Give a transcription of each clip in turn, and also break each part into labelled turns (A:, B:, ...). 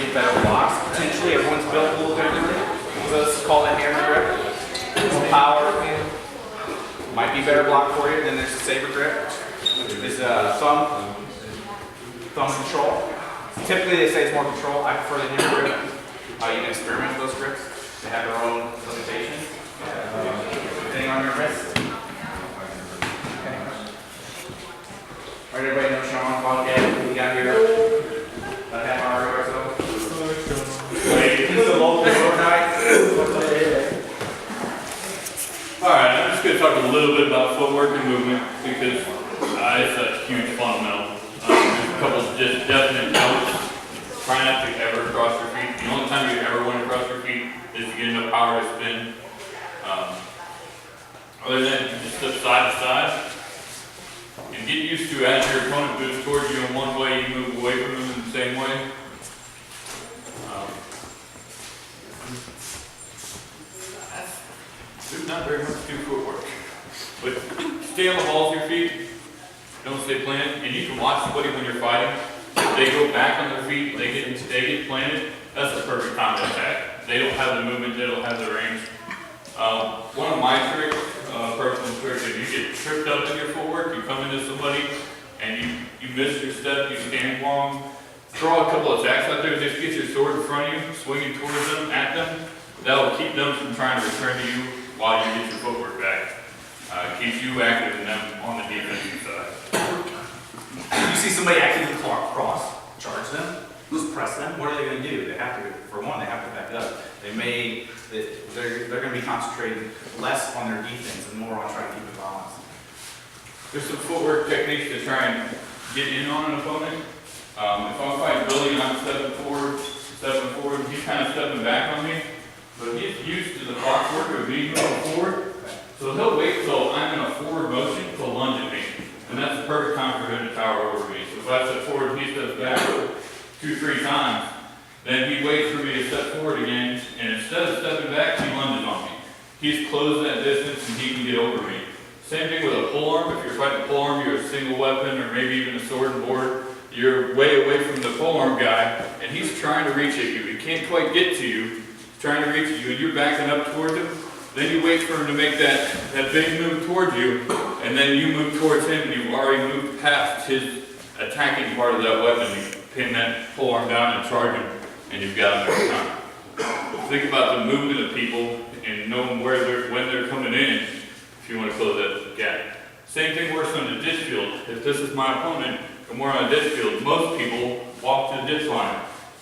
A: get better blocks. Potentially, everyone's built a little differently. So let's call it hammer grip. More power. Might be better block for you. Then there's the saber grip, which is thumb control. Typically, they say it's more control. I prefer the hammer grip. You can experiment with those grips. They have their own limitations, depending on your wrist. Okay. All right, everybody know Sean, Bobcat, we got here about half hour or so. Wait, this is a local night.
B: Alright, I'm just going to talk a little bit about footwork and movement because it's a huge fundamental. There's a couple of just definite notes. Try not to ever cross your feet. The only time you ever want to cross your feet is to get enough power to spin. Other than that, you can just step side to side. And get used to as your opponent moves towards you in one way, you move away from them in the same way. There's not very much to do footwork. But stay on the balls of your feet, don't stay planted, and you can watch somebody when you're fighting. If they go back on their feet, they get planted, that's the perfect time to attack. They don't have the movement, they don't have the range. One of my tricks, personal tricks, if you get tripped up in your footwork, you come into somebody and you miss your step, you stand long, throw a couple of attacks out there, just get your sword in front of you, swinging towards them, at them. That'll keep them from trying to return to you while you get your footwork back. Keeps you active and them on the defensive side.
A: You see somebody actively cross, charge them, just press them, what are they going to do? They have to, for one, they have to back up. They're going to be concentrating less on their defense and more on trying to keep it balanced.
B: There's some footwork techniques to try and get in on an opponent. If I'm fighting Billy and I'm stepping forward, he's kind of stepping back on me, but he's used to the box work of me moving forward, so he'll wait till I'm in a forward motion to lunge at me, and that's the perfect time for him to tower over me. So if I step forward and he steps back 2-3 times, then he waits for me to step forward again, and instead of stepping back, he lunges on me. He's closed that distance and he can get over me. Same thing with a polearm. If you're fighting a polearm, you're a single weapon or maybe even a sword and board. You're way away from the polearm guy and he's trying to reach at you. He can't quite get to you. He's trying to reach at you and you're backing up towards him. Then you wait for him to make that big move towards you and then you move towards him and you've already moved past his attacking part of that weapon. You pin that polearm down and charge him and you've got him every time. Think about the movement of people and knowing when they're coming in if you want to close that gap. Same thing works on the ditch field. If this is my opponent and we're on a ditch field, most people walk to the ditch line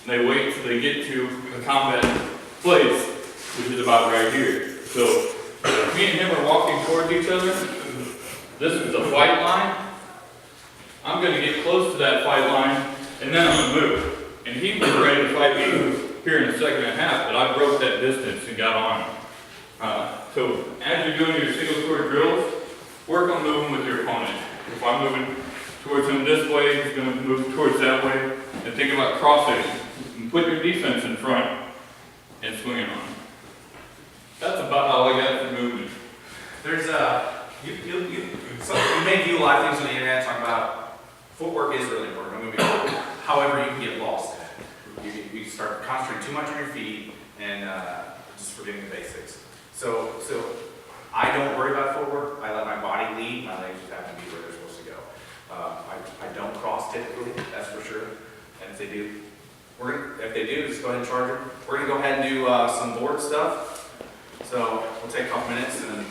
B: and they wait until they get to a combat place, which is about right here. So if me and him are walking towards each other, this is the fight line. I'm going to get close to that fight line and then I'm going to move. And he was ready to fight me here in a second and a half, but I broke that distance and got on him. So as you're doing your single sword drills, work on moving with your opponent. If I'm moving towards him this way, he's going to move towards that way. And think about crossing. And put your defense in front and swing it on him. That's about all I got for movement.
A: There's you may view a lot of things on the internet talking about footwork is really important. However, you can get lost in it. You start concentrating too much on your feet and just forgetting the basics. So I don't worry about footwork. I let my body lead. My legs just have to be where they're supposed to go. I don't cross typically, that's for sure. And if they do, just go ahead and charge them. We're going to go ahead and do some board stuff. So we'll take a couple minutes and